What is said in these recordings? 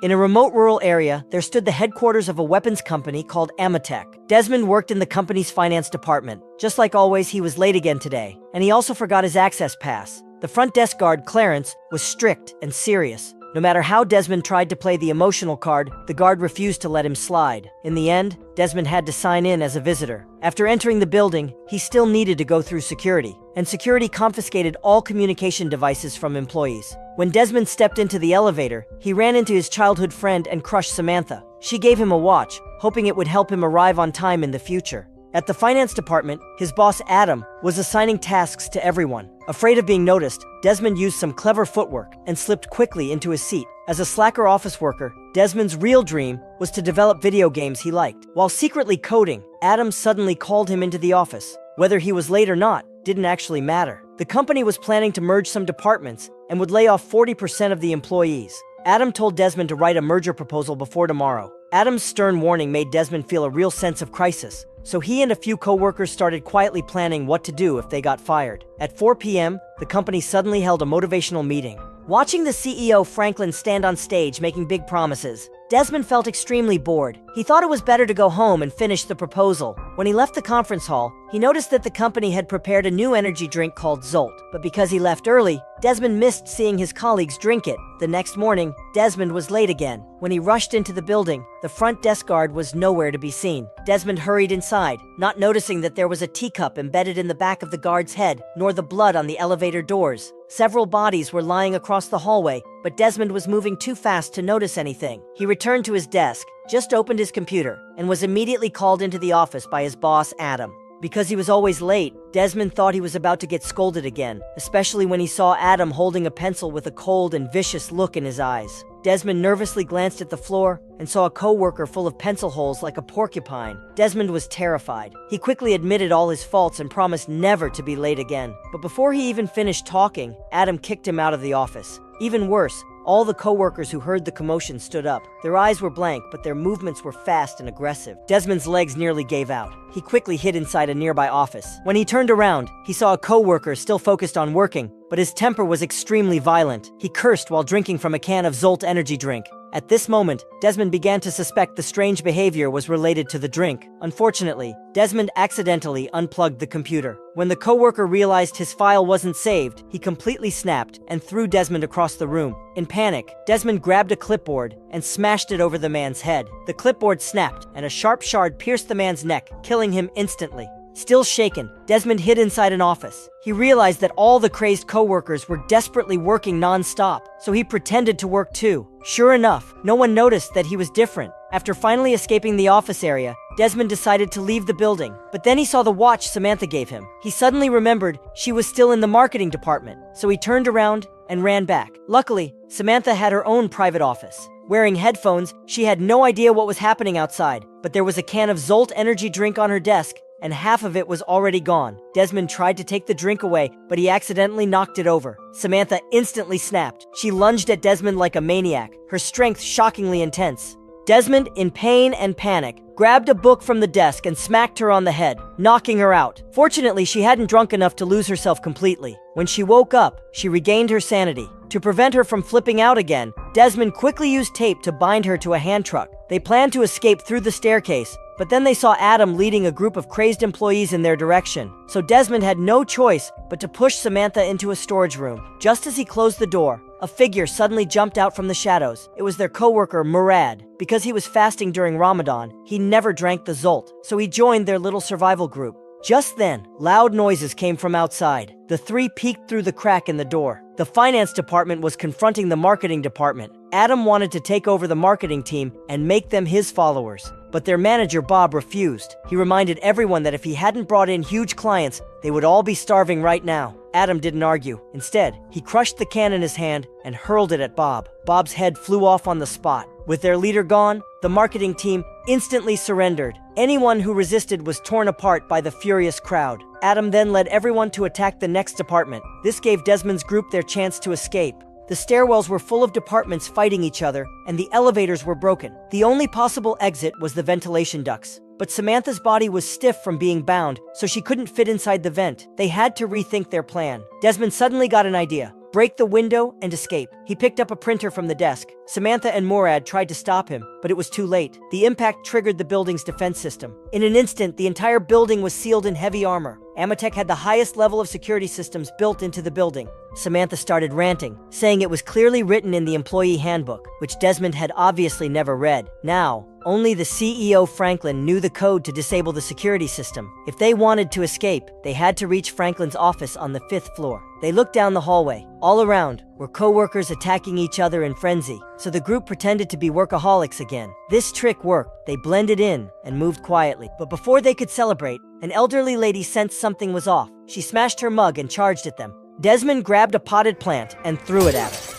In a remote rural area, there stood the headquarters of a weapons company called Amatech. Desmond worked in the company's finance department. Just like always, he was late again today, and he also forgot his access pass. The front desk guard, Clarence, was strict and serious. No matter how Desmond tried to play the emotional card, the guard refused to let him slide. In the end, Desmond had to sign in as a visitor. After entering the building, he still needed to go through security, and security confiscated all communication devices from employees. When Desmond stepped into the elevator, he ran into his childhood friend and crush Samantha. She gave him a watch, hoping it would help him arrive on time in the future. At the finance department, his boss Adam was assigning tasks to everyone. Afraid of being noticed, Desmond used some clever footwork and slipped quickly into his seat. As a slacker office worker, Desmond's real dream was to develop video games he liked. While secretly coding, Adam suddenly called him into the office. Whether he was late or not didn't actually matter. The company was planning to merge some departments and would lay off 40% of the employees. Adam told Desmond to write a merger proposal before tomorrow. Adam's stern warning made Desmond feel a real sense of crisis, so he and a few coworkers started quietly planning what to do if they got fired. At 4 p.m., the company suddenly held a motivational meeting. Watching the CEO Franklin stand on stage making big promises, Desmond felt extremely bored. He thought it was better to go home and finish the proposal. When he left the conference hall, he noticed that the company had prepared a new energy drink called Zolt. But because he left early, Desmond missed seeing his colleagues drink it. The next morning, Desmond was late again. When he rushed into the building, the front desk guard was nowhere to be seen. Desmond hurried inside, not noticing that there was a teacup embedded in the back of the guard's head, nor the blood on the elevator doors. Several bodies were lying across the hallway, but Desmond was moving too fast to notice anything. He returned to his desk, just opened his computer, and was immediately called into the office by his boss, Adam. Because he was always late, Desmond thought he was about to get scolded again, especially when he saw Adam holding a pencil with a cold and vicious look in his eyes. Desmond nervously glanced at the floor and saw a coworker full of pencil holes like a porcupine. Desmond was terrified. He quickly admitted all his faults and promised never to be late again. But before he even finished talking, Adam kicked him out of the office. Even worse, all the coworkers who heard the commotion stood up. Their eyes were blank, but their movements were fast and aggressive. Desmond's legs nearly gave out. He quickly hid inside a nearby office. When he turned around, he saw a coworker still focused on working, but his temper was extremely violent. He cursed while drinking from a can of Zolt energy drink. At this moment, Desmond began to suspect the strange behavior was related to the drink. Unfortunately, Desmond accidentally unplugged the computer. When the coworker realized his file wasn't saved, he completely snapped and threw Desmond across the room. In panic, Desmond grabbed a clipboard and smashed it over the man's head. The clipboard snapped, and a sharp shard pierced the man's neck, killing him instantly. Still shaken, Desmond hid inside an office. He realized that all the crazed coworkers were desperately working non-stop, so he pretended to work too. Sure enough, no one noticed that he was different. After finally escaping the office area, Desmond decided to leave the building, but then he saw the watch Samantha gave him. He suddenly remembered she was still in the marketing department, so he turned around and ran back. Luckily, Samantha had her own private office. Wearing headphones, she had no idea what was happening outside, but there was a can of Zolt energy drink on her desk, and half of it was already gone. Desmond tried to take the drink away, but he accidentally knocked it over. Samantha instantly snapped. She lunged at Desmond like a maniac, her strength shockingly intense. Desmond, in pain and panic, grabbed a book from the desk and smacked her on the head, knocking her out. Fortunately, she hadn't drunk enough to lose herself completely. When she woke up, she regained her sanity. To prevent her from flipping out again, Desmond quickly used tape to bind her to a hand truck. They planned to escape through the staircase, but then they saw Adam leading a group of crazed employees in their direction. So Desmond had no choice but to push Samantha into a storage room. Just as he closed the door, a figure suddenly jumped out from the shadows. It was their coworker, Murad. Because he was fasting during Ramadan, he never drank the Zolt, so he joined their little survival group. Just then, loud noises came from outside. The three peeked through the crack in the door. The finance department was confronting the marketing department. Adam wanted to take over the marketing team and make them his followers, but their manager, Bob, refused. He reminded everyone that if he hadn't brought in huge clients, they would all be starving right now. Adam didn't argue. Instead, he crushed the can in his hand and hurled it at Bob. Bob's head flew off on the spot. With their leader gone, the marketing team instantly surrendered. Anyone who resisted was torn apart by the furious crowd. Adam then led everyone to attack the next department. This gave Desmond's group their chance to escape. The stairwells were full of departments fighting each other, and the elevators were broken. The only possible exit was the ventilation ducts. But Samantha's body was stiff from being bound, so she couldn't fit inside the vent. They had to rethink their plan. Desmond suddenly got an idea. Break the window and escape. He picked up a printer from the desk, Samantha and Morad tried to stop him, but it was too late. The impact triggered the building's defense system. In an instant, the entire building was sealed in heavy armor. Amatec had the highest level of security systems built into the building. Samantha started ranting, saying it was clearly written in the employee handbook, which Desmond had obviously never read. Now, only the CEO Franklin knew the code to disable the security system. If they wanted to escape, they had to reach Franklin's office on the 5th floor. They looked down the hallway. All around were coworkers attacking each other in frenzy, so the group pretended to be workaholics again. This trick worked. They blended in and moved quietly. But before they could celebrate, an elderly lady sensed something was off. She smashed her mug and charged at them. Desmond grabbed a potted plant and threw it at her.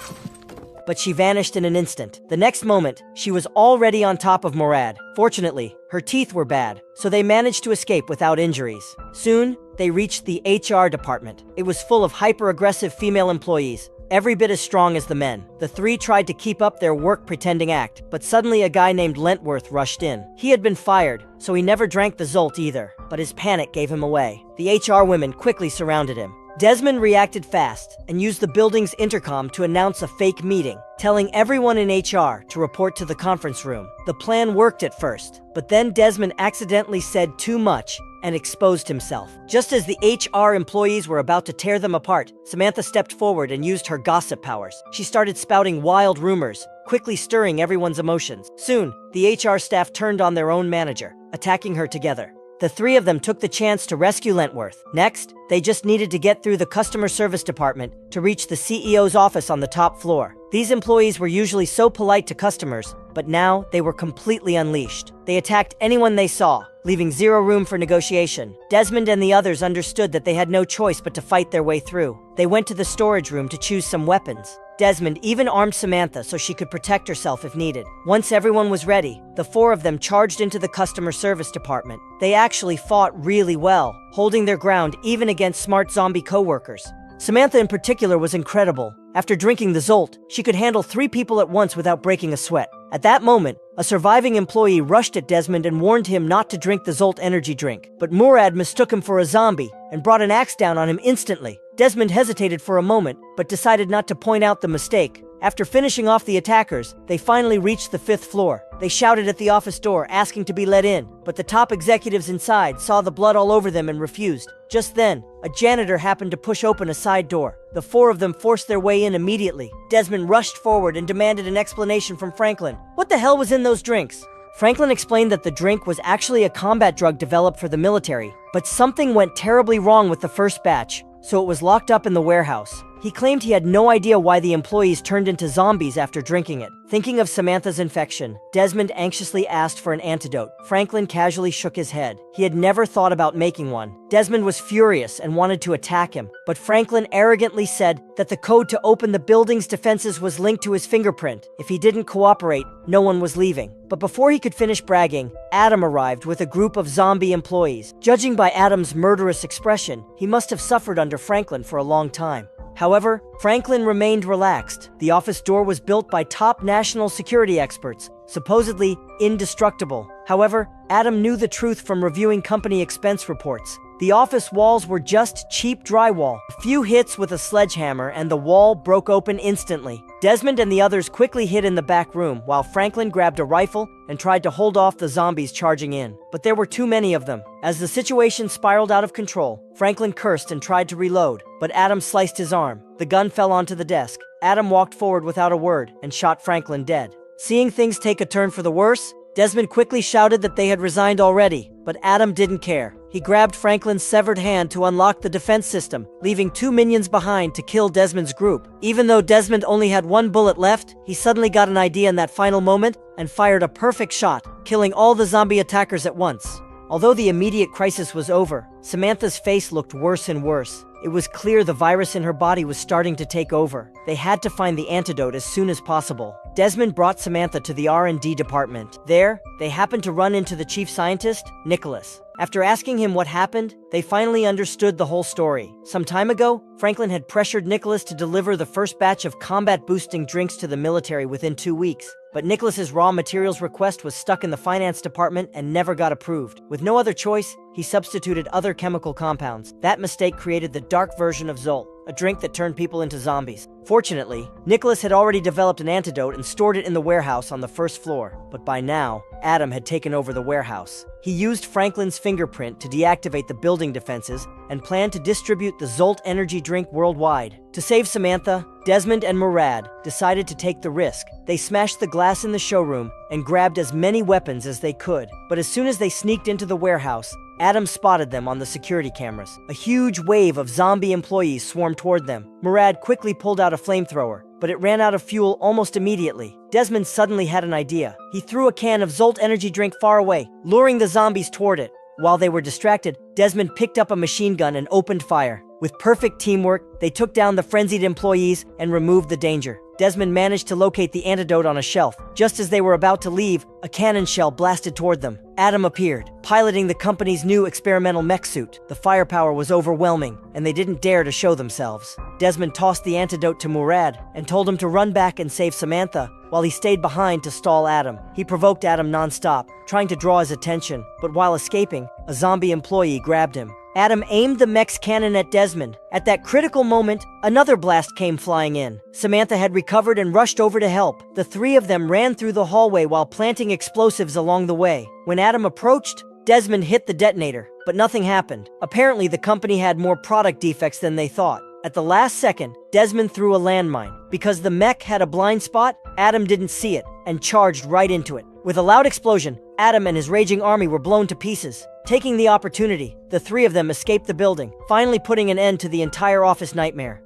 But she vanished in an instant. The next moment, she was already on top of Morad. Fortunately, her teeth were bad, so they managed to escape without injuries. Soon, they reached the HR department. It was full of hyper-aggressive female employees, every bit as strong as the men. The three tried to keep up their work-pretending act, but suddenly a guy named Lentworth rushed in. He had been fired, so he never drank the Zolt either, but his panic gave him away. The HR women quickly surrounded him. Desmond reacted fast and used the building's intercom to announce a fake meeting, telling everyone in HR to report to the conference room. The plan worked at first, but then Desmond accidentally said too much and exposed himself. Just as the HR employees were about to tear them apart, Samantha stepped forward and used her gossip powers. She started spouting wild rumors, quickly stirring everyone's emotions. Soon, the HR staff turned on their own manager, attacking her together. The three of them took the chance to rescue Lentworth. Next, they just needed to get through the customer service department to reach the CEO's office on the top floor. These employees were usually so polite to customers, but now they were completely unleashed. They attacked anyone they saw, leaving zero room for negotiation. Desmond and the others understood that they had no choice but to fight their way through. They went to the storage room to choose some weapons. Desmond even armed Samantha so she could protect herself if needed. Once everyone was ready, the four of them charged into the customer service department. They actually fought really well, holding their ground even against smart zombie coworkers. Samantha in particular was incredible. After drinking the Zolt, she could handle 3 people at once without breaking a sweat. At that moment, a surviving employee rushed at Desmond and warned him not to drink the Zolt energy drink. But Morad mistook him for a zombie and brought an axe down on him instantly. Desmond hesitated for a moment, but decided not to point out the mistake. After finishing off the attackers, they finally reached the 5th floor. They shouted at the office door, asking to be let in, but the top executives inside saw the blood all over them and refused. Just then, a janitor happened to push open a side door. The 4 of them forced their way in immediately. Desmond rushed forward and demanded an explanation from Franklin. What the hell was in those drinks? Franklin explained that the drink was actually a combat drug developed for the military, but something went terribly wrong with the first batch, so it was locked up in the warehouse. He claimed he had no idea why the employees turned into zombies after drinking it. Thinking of Samantha's infection, Desmond anxiously asked for an antidote. Franklin casually shook his head. He had never thought about making one. Desmond was furious and wanted to attack him, but Franklin arrogantly said that the code to open the building's defenses was linked to his fingerprint. If he didn't cooperate, no one was leaving. But before he could finish bragging, Adam arrived with a group of zombie employees. Judging by Adam's murderous expression, he must have suffered under Franklin for a long time. However, Franklin remained relaxed. The office door was built by top national security experts, supposedly indestructible. However, Adam knew the truth from reviewing company expense reports. The office walls were just cheap drywall. A few hits with a sledgehammer and the wall broke open instantly. Desmond and the others quickly hid in the back room while Franklin grabbed a rifle and tried to hold off the zombies charging in. But there were too many of them. As the situation spiraled out of control, Franklin cursed and tried to reload, but Adam sliced his arm. The gun fell onto the desk. Adam walked forward without a word and shot Franklin dead. Seeing things take a turn for the worse, Desmond quickly shouted that they had resigned already, but Adam didn't care. He grabbed Franklin's severed hand to unlock the defense system, leaving 2 minions behind to kill Desmond's group. Even though Desmond only had 1 bullet left, he suddenly got an idea in that final moment and fired a perfect shot, killing all the zombie attackers at once. Although the immediate crisis was over, Samantha's face looked worse and worse. It was clear the virus in her body was starting to take over. They had to find the antidote as soon as possible. Desmond brought Samantha to the R&D department. There, they happened to run into the chief scientist, Nicholas. After asking him what happened, they finally understood the whole story. Some time ago, Franklin had pressured Nicholas to deliver the first batch of combat-boosting drinks to the military within 2 weeks. But Nicholas's raw materials request was stuck in the finance department and never got approved. With no other choice, he substituted other chemical compounds. That mistake created the dark version of Zolt. a drink that turned people into zombies. Fortunately, Nicholas had already developed an antidote and stored it in the warehouse on the first floor. But by now, Adam had taken over the warehouse. He used Franklin's fingerprint to deactivate the building defenses and planned to distribute the Zolt energy drink worldwide. To save Samantha, Desmond and Murad decided to take the risk. They smashed the glass in the showroom and grabbed as many weapons as they could. But as soon as they sneaked into the warehouse, Adam spotted them on the security cameras. A huge wave of zombie employees swarmed toward them. Murad quickly pulled out a flamethrower, but it ran out of fuel almost immediately. Desmond suddenly had an idea. He threw a can of Zolt energy drink far away, luring the zombies toward it. While they were distracted, Desmond picked up a machine gun and opened fire. With perfect teamwork, they took down the frenzied employees and removed the danger. Desmond managed to locate the antidote on a shelf. Just as they were about to leave, a cannon shell blasted toward them. Adam appeared, piloting the company's new experimental mech suit. The firepower was overwhelming, and they didn't dare to show themselves. Desmond tossed the antidote to Murad and told him to run back and save Samantha, while he stayed behind to stall Adam. He provoked Adam non-stop, trying to draw his attention, but while escaping, a zombie employee grabbed him. Adam aimed the mech's cannon at Desmond. At that critical moment, another blast came flying in. Samantha had recovered and rushed over to help. The three of them ran through the hallway while planting explosives along the way. When Adam approached, Desmond hit the detonator, but nothing happened. Apparently, the company had more product defects than they thought. At the last second, Desmond threw a landmine. Because the mech had a blind spot, Adam didn't see it and charged right into it. With a loud explosion, Adam and his raging army were blown to pieces. Taking the opportunity, the three of them escaped the building, finally putting an end to the entire office nightmare.